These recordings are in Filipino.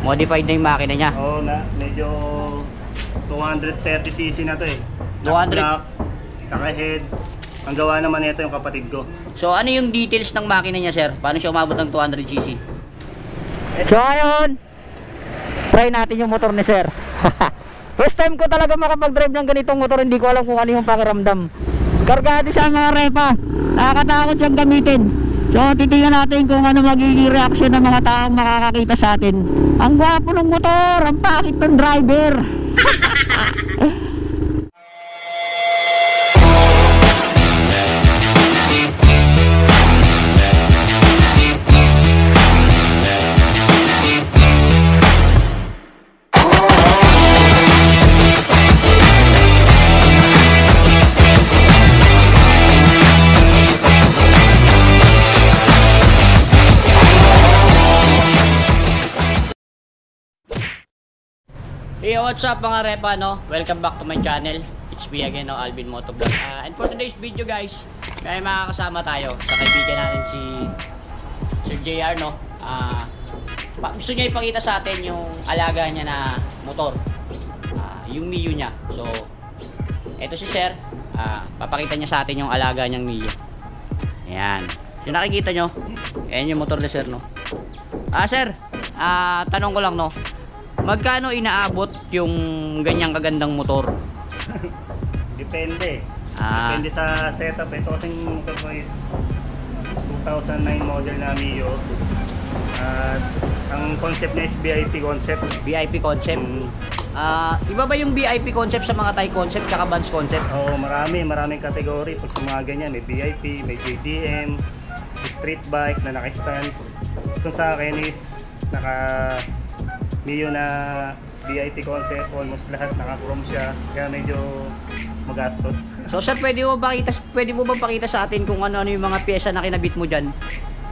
Modified na yung makina niya. Oo na, medyo 230cc na to eh. 200? Naka-head. Ang gawa naman ito yung kapatid ko. So ano yung details ng makina niya, sir? Paano siya umabot ng 200cc? So ngayon, try natin yung motor ni sir. First time ko talaga makapag-drive ng ganitong motor. Hindi ko alam kung ano yung pakiramdam. Kargado siya mga repa. Nakakatakot siyang gamitin. So titingnan natin kung ano magiging reaction ng mga taong makakakita sa atin. Ang gwapo ng motor, ang pakit ng driver. Hey, what's up mga repa, no? Welcome back to my channel. It's me again, no? Alvin Motovlog. And for today's video guys, may makakasama tayo sa kaibigan natin si Sir JR, no? Gusto niya ipakita sa atin yung alaga niya na motor, yung Mio niya. So, eto si Sir, papakita niya sa atin yung alaga niyang Mio. Ayan. Yung nakikita nyo, ayan yung motor ni Sir, no? Sir, tanong ko lang, no? Magkano inaabot yung ganyang kagandang motor? Depende. Depende sa setup. Ito kasing motor ko is 2009 model na Mio. Ang concept niya is VIP concept. VIP concept? Iba ba yung VIP concept sa mga Thai concept tsaka Vans concept? Oo, maraming kategory. Pag sa mga ganyan, may VIP, may JDM, may street bike na naka-stand. Ito sa akin is naka Mio na VIP concept, almost lahat naka-chrome siya, kaya medyo magastos. So sir, pwede mo bang pakita sa atin kung ano yung mga pyesa na kinabit mo dyan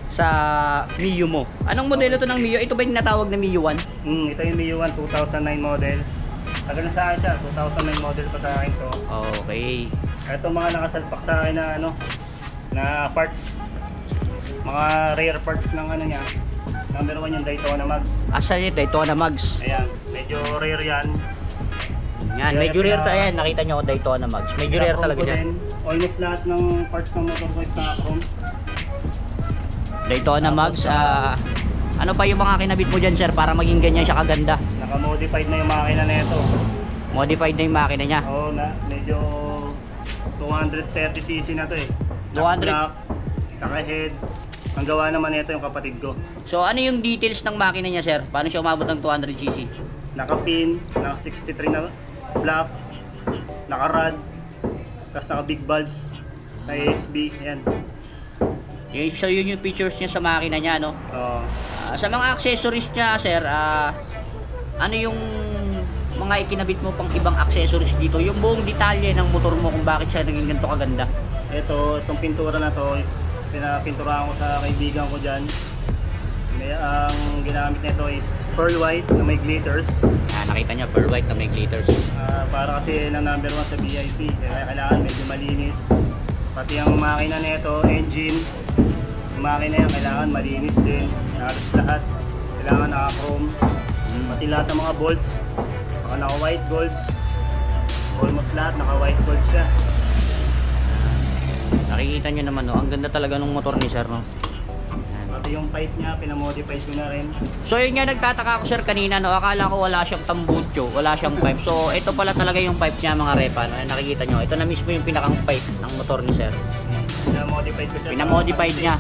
sa Mio mo? Anong modelo to ng Mio? Ito ba yung natawag na Mio 1? Ito yung Mio 1 2009 model. Tagal na sa akin siya, 2009 model pa sa akin to. Okay. Ito mga nakasalpak sa akin na na parts, mga rare parts ng niya. Number 1 yung Daytona Mags. Asa yun? Daytona Mags. Ayan, medyo rare yan. Yan, medyo rare tayo. Ayan, nakita nyo Daytona Mags. Medyo rare talaga siya. Almost lahat ng parts ng motor ko is naka-chrome. Daytona Mags. Ano pa yung mga kinabit mo dyan, sir, para maging ganyan siya kaganda? Naka-modified na yung makina na ito. Modified na yung makina niya? Oo na, medyo 230cc na to eh. 200? Naka-head. Ang gawa naman ito yung kapatid ko. So ano yung details ng makina niya, sir? Paano siya umabot ng 200cc? Naka-pin, naka-63 na black, naka-rad, tapos naka-big bulbs, na-ASB, yan. So yun yung features niya sa makina niya, no? Oo. Sa mga accessories niya, sir, ano yung mga ikinabit mo pang ibang accessories dito? Yung buong detalye ng motor mo kung bakit siya naging ganito kaganda? Itong pintura na to is pinapinturahan ko sa kaibigan ko dyan. Ang ginamit nito is pearl white na may glitters. Nakita nyo, pearl white na may glitters. Para kasi ng number 1 sa VIP, kaya kailangan medyo malinis. Pati ang makina nito, engine, yung makina yan kailangan malinis din. Halos lahat kailangan naka-chrome. Pati lahat ng mga bolts, naka-white gold. Almost lahat naka-white gold siya. Nakikita nyo naman, no? Ang ganda talaga ng motor ni sir, no? Pati yung pipe niya, pinamodify ko na rin. So yun nga, nagtataka ko sir kanina, no? Akala ko wala siyang tambucho, wala siyang pipe. So ito pala talaga yung pipe niya, mga repa, no? Nakikita nyo, ito na mismo yung pinakang pipe ng motor ni sir. Pinamodify ko siya. Pinamodified niya.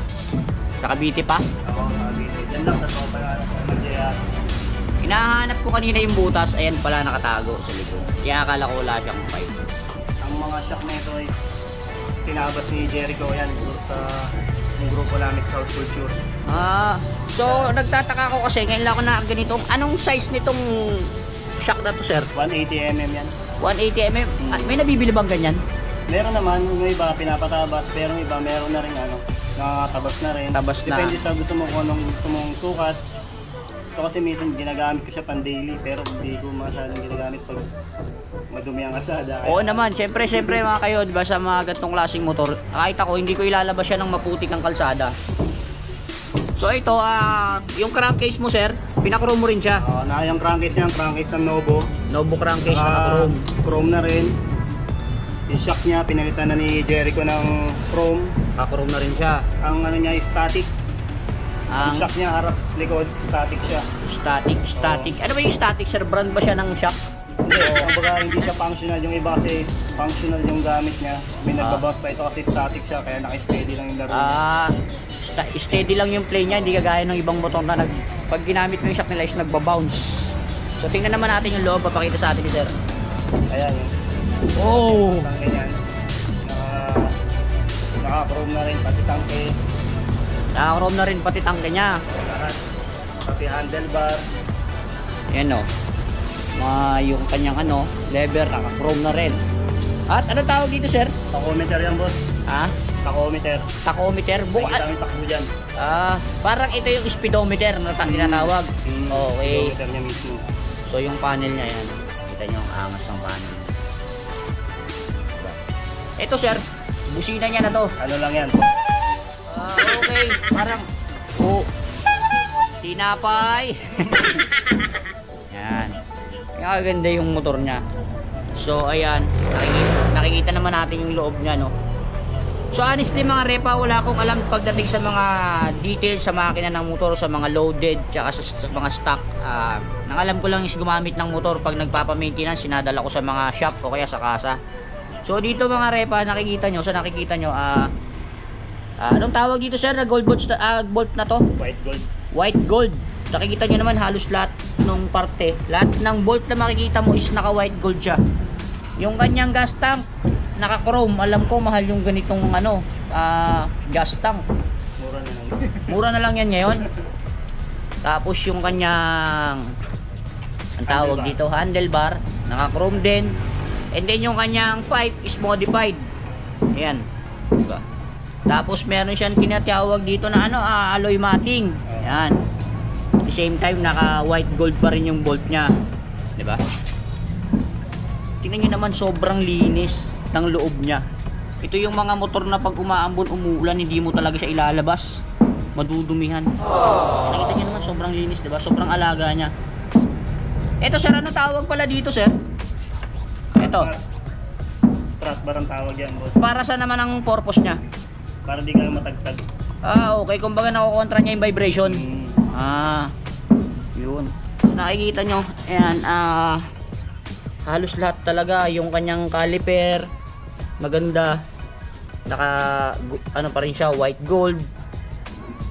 Sa Cavite pa? Oo, Cavite. Yan lang sa tropa na mag-JR. Hinahanap ko kanina yung butas, ayan pala nakatago sa likod. Kaya akala ko wala siyang pipe. Ang mga shock nito ay tinabas ni Jericho yan sa yung grupo namin sa South Culture. So nagtataka ko kasi ngayon lang ako na ganito. Anong size nitong shock na to, sir? 180mm yan. 180mm? May nabibili bang ganyan? Meron naman, yung iba pinapatabas, pero yung iba meron na rin nakatabas na rin. Tabas na. Depende sa gusto mo kung anong gusto mong sukat. Ito kasi minsan ginagamit ko siya pan daily, pero hindi ko masyadong ginagamit pag madumi ang kasada. Oo naman, syempre mga kayo, diba, sa mga gantong klaseng motor, kahit ako, hindi ko ilalabas siya ng maputik ang kalsada. So ito, yung crankcase mo, sir, Pinaka-chrome mo rin siya. Yung crankcase niya, crankcase ng Novo. Novo crankcase, naka-chrome. Chrome na rin. Yung shock niya, pinalitan na ni Jericho ng chrome. Naka-chrome na rin siya. Ang ano niya, static. Yung Ang shock niya, harap, likod, static siya. static. Ano ba yung static, sir? Brand ba siya ng shock? Hindi, kumbaga hindi siya functional. Yung iba kasi functional yung gamit niya. May nagbabounce pa, ito kasi static siya, kaya naka-steady lang yung laro niya. Steady lang yung play niya, hindi kagaya ng ibang motor na pag ginamit mo yung shock nila is nagbabounce. So tingnan naman natin yung loob, papakita sa atin ni sir. Ayan yun. Oh! Lang ganyan. Naka-chrome na rin, pati tangke. Naka-chrome na rin pati tangke niya. Lahat. Pati handlebar. Yan o. Yung kanyang lever, naka-chrome na rin. At ano tawag dito sir? Tachometer yan, boss. Ha? Tachometer. Tachometer? May kita yung takbo dyan. Parang ito yung speedometer na tinatawag. Okay. Tachometer niya mismo. So yung panel niya yan. Kita nyo ang angas ng panel. Ito sir, busina niya na to. Ano lang yan? Okay, parang tinapay. Yan. Kaganda yung motor niya. So ayan, nakikita naman natin yung loob niya, no. So honestly mga repa, wala akong alam pagdating sa mga details sa makina ng motor, sa mga loaded, tsaka sa mga stock. Nang alam ko lang is gumamit ng motor pag nagpapa-maintenance, sinadala ko sa mga shop o kaya sa kasa. So dito mga repa, nakikita nyo, anong tawag dito sir, na gold bolt na to? White gold. White gold. Nakikita nyo naman halos lahat ng parte, lahat ng bolt na makikita mo is naka white gold siya. Yung kanyang gas tank, naka chrome. Alam ko mahal yung ganitong gas tank. Mura na lang. Mura na lang yan ngayon. Tapos yung kanyang ang tawag dito, handlebar, naka chrome din. And then yung kanyang pipe is modified. Ayan. Diba? Tapos meron siyang tinatawag dito na alloy matting. Ayan. At the same time naka white gold pa rin yung bolt niya. 'Di ba? Tingnan niyo naman, sobrang linis ng loob niya. Ito yung mga motor na pag umaambon, umuulan, hindi mo talaga siya ilalabas. Madudumihan. Nakita niyo naman, sobrang linis, 'di ba? Sobrang alaga niya. Ito sir, ano tawag pala dito sir? Ito. Strut bar ang tawag yan, boss. Para sa naman ang purpose niya? Para di ka matagtag. Okay. Kumbaga nakokontra niya yung vibration. Yun. Nakikita nyo, ayan, halos lahat talaga, yung kanyang caliper, maganda. Ano pa rin siya, white gold.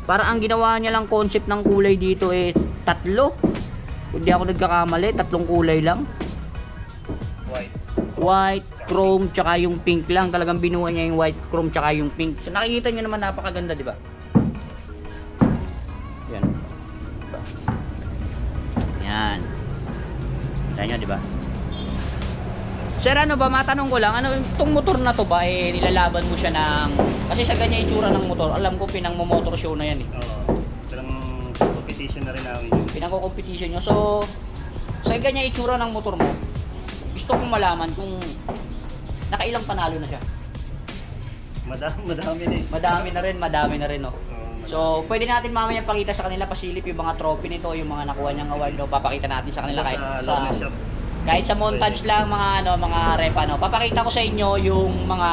Para ang ginawa niya lang concept ng kulay dito tatlo. Kung di ako nagkakamali, tatlong kulay lang. White, chrome, tsaka yung pink lang. Talagang binuha niya yung white, chrome, tsaka yung pink. So nakikita niyo naman, napakaganda, di ba? Yan. Yan. Kita nyo, di ba? Sir, ano ba, matanong ko lang, itong motor na to ba, nilalaban mo siya ng, kasi sa ganyan itsura ng motor, alam ko pinang-motor show na yan Parang competition na rin namin yun. Pinang-competition nyo. So, sa ganyan itsura ng motor mo, gusto kong malaman kung nakailang panalo na siya. Madami Madami na rin, no. So, pwede natin mamaya pakita sa kanila, pasilip yung mga trophy nito, yung mga nakuha niyang award, no, papakita natin sa kanila kahit sa montage lang, mga repa, no. Papakita ko sa inyo yung mga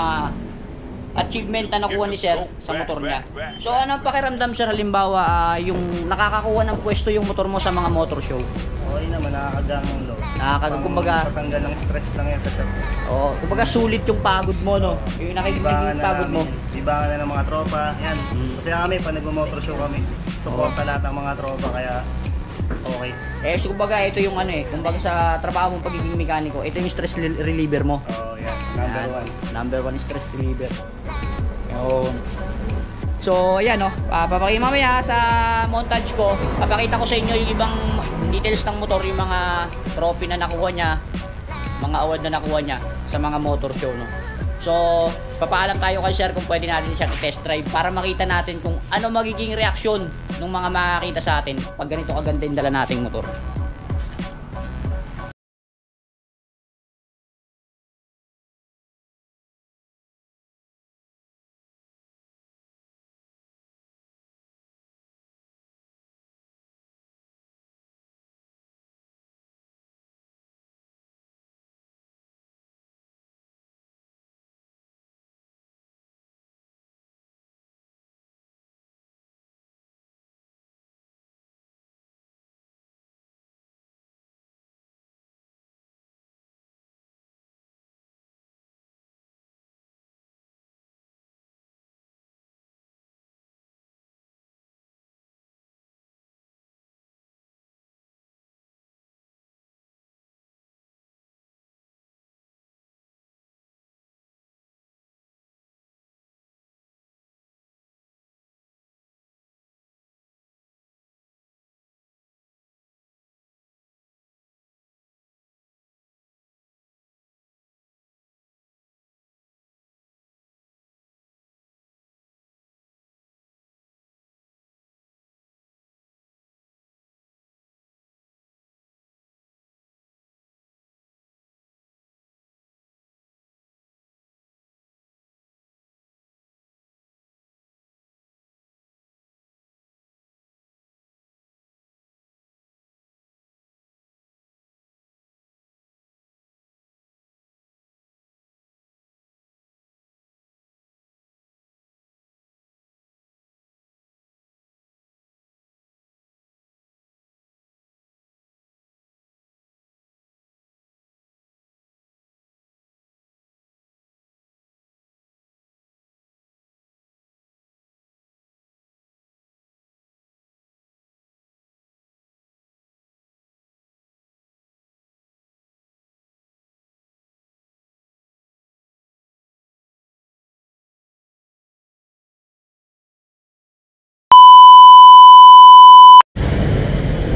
achievement na nakuha ni sir sa motor niya. So, anong pakiramdam sir, halimbawa, yung nakakakuha ng pwesto yung motor mo sa mga motor show? Okay naman, nakakagaan ng loob. Kumbaga, patanggal ng stress lang yan sa shop. Kumbaga sulit yung pagod mo, no. Yung nakikita yung pagod mo. Libangan na ng mga tropa. Yan. Kasi kami, pag nag-motor show kami, suporta lahat ng mga tropa, kaya okay. So kumbaga ito yung kumbaga sa trabaho mong pagiging mekaniko, ito yung stress reliever mo. Yan. Number one is stress reliever. Yun. So ayan, no. Papakita mamaya sa montage ko, papakita ko sa inyo yung ibang details ng motor, yung mga trophy na nakuha niya, mga award na nakuha niya sa mga motor show, no. So, papaalam tayo kay sir kung pwede natin siya i-test drive para makita natin kung ano magiging reaksyon ng mga makakita sa atin pag ganito kaganda yung dala nating motor.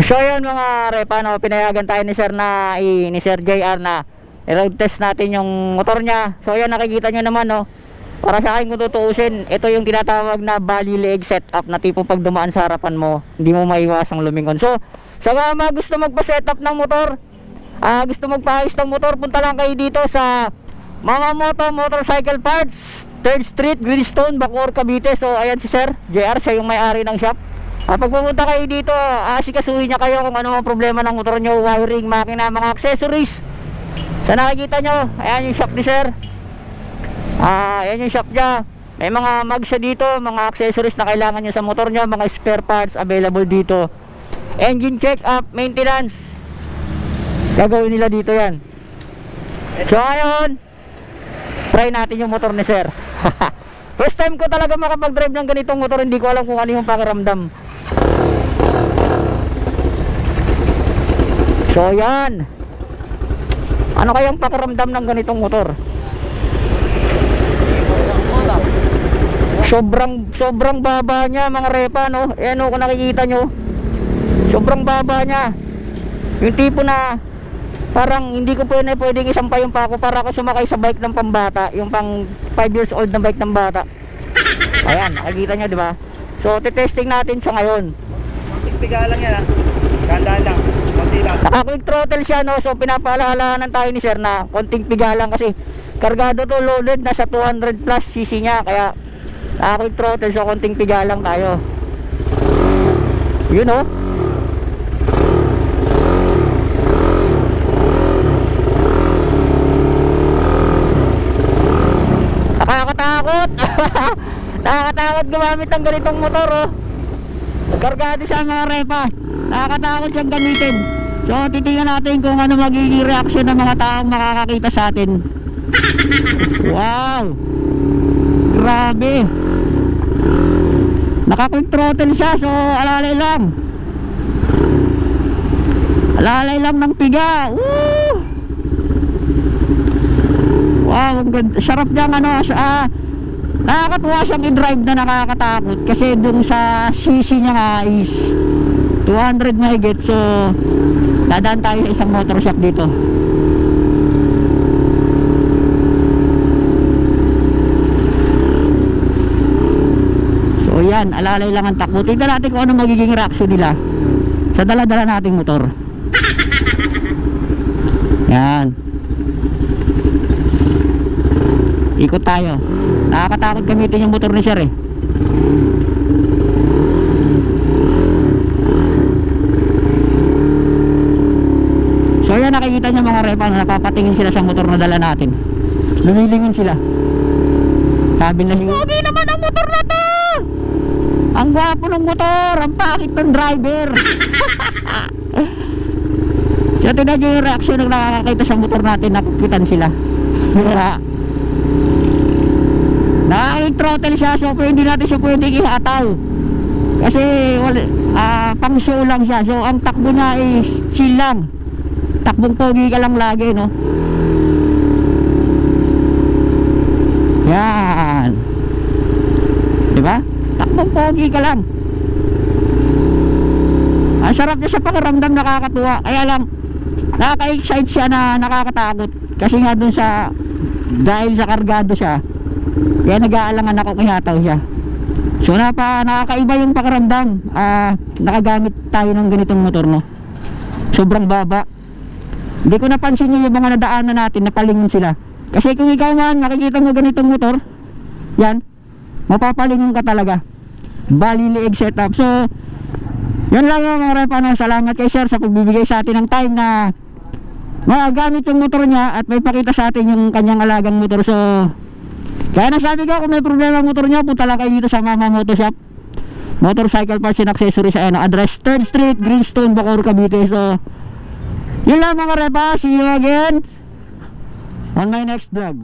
So yun mga repa, no, pinayagan tayo ni Sir na ni Sir JR na i-road test natin yung motor niya. So yun, nakikita nyo naman, no, para sa akin kung tutuusin, ito yung tinatawag na bali leg setup na tipo pag dumaan sa harapan mo, hindi mo maiwasang lumingon. So sa mga gusto magpa-setup ng motor, gusto magpaayos ng motor, punta lang kayo dito sa Mama Moto Motorcycle Parts, 3rd Street, Greenstone, Bacoor, Cavite. So ayan si Sir JR, siya yung may-ari ng shop. Pag pumunta kayo dito, asikasuhin niya kayo kung ano ang problema ng motor nyo, wiring, makina, mga accessories. Sa nakikita nyo, ayan yung shop ni Sir. Ayan yung shop niya. May mga mag siya dito, mga accessories na kailangan nyo sa motor nyo, mga spare parts available dito. Engine check up, maintenance, gagawin nila dito yan. So ngayon, try natin yung motor ni Sir. First time ko talaga makapag-drive ng ganitong motor, hindi ko alam kung ano yung pakiramdam. So yan, ano kayang pakiramdam ng ganitong motor? Sobrang baba niya mga repa, no? Ayan o, kung nakikita nyo, sobrang baba niya. Yung tipo na parang hindi ko pwedeng isampay yung pako para ako sumakay sa bike ng pambata, yung pang 5 years old na bike ng bata. Ayan, nakikita nyo, di ba? So testing natin sa ngayon. Tigtiga lang yan, ha? Ganda lang, konti lang. Naka-quick throttle siya, no? So pinapaalalahanan tayo ni Sir na konting piga lang kasi kargado to, loaded na sa 200 plus cc niya, kaya naka-quick throttle, so konting piga lang tayo. Yun, oh. Nakakatakot. Nakakatakot gumamit ng ganitong motor, oh. Kargado siya mga repa, nakakatakot siyang gamitin. So titingnan natin kung ano magiging reaction ng mga taong makakakita sa atin. Wow, grabe. Naka-quick throttle siya, so alalay lang ng piga. Woo! Wow, ang ganda. Sarap niyang ano, nakakatuwa siyang i-drive na nakakatakot kasi dun sa cc niya nga is 200 mahigit. So dadaan tayo sa isang motor shop dito. So yan, alalay lang ang takbo. Tingnan natin kung ano magiging reaction nila sa dala-dala nating motor. Yan, ikot tayo. Nakakatakot gamitin yung motor ni Sir, eh. So yan, nakikita nyo mga repa, napapatingin sila sa motor na dala natin. Lumilingon sila. Sabi na siya, okay naman ang motor na to, ang gwapo ng motor, ang pakit ng driver. So tingnan nyo yung reaction ng nakakakita sa motor natin, napupitan sila. Naka-quick throttle siya, so hindi natin siya pwedeng ihataw kasi pang show lang siya. So ang takbo niya is chill lang, takbong pogi ka lang lagi, no? Yan, diba? Takbong pogi ka lang. Ang sarap niya sa pakiramdam, nakakatuwa. Kaya lang nakaka-excite siya na nakakatakot kasi nga dun sa, dahil sa kargado siya, kaya nag-aalangan ako ihataw siya. So nakakaiba yung pakiramdam, nakagamit tayo ng ganitong motor, no? Sobrang baba. Hindi ko napansin yung mga nadaanan natin, napalingon sila. Kasi kung ikaw man nakikita mo ganitong motor, yan, mapapalingon ka talaga. Bali liig setup. So yan lang mga repa, no? Salamat kay Sir sa pagbibigay sa atin ng time na magagamit yung motor niya at may pakita sa atin yung kanyang alagang motor. So kaya nasabi ko, kung may problema ang motor niya, punta lang kayo dito sa Mama Moto Shop, Motorcycle Parts and Accessories. Ayan, address 3rd Street, Greenstone, Bacoor, Cavite. So yun lang mga repa, see you again on my next vlog.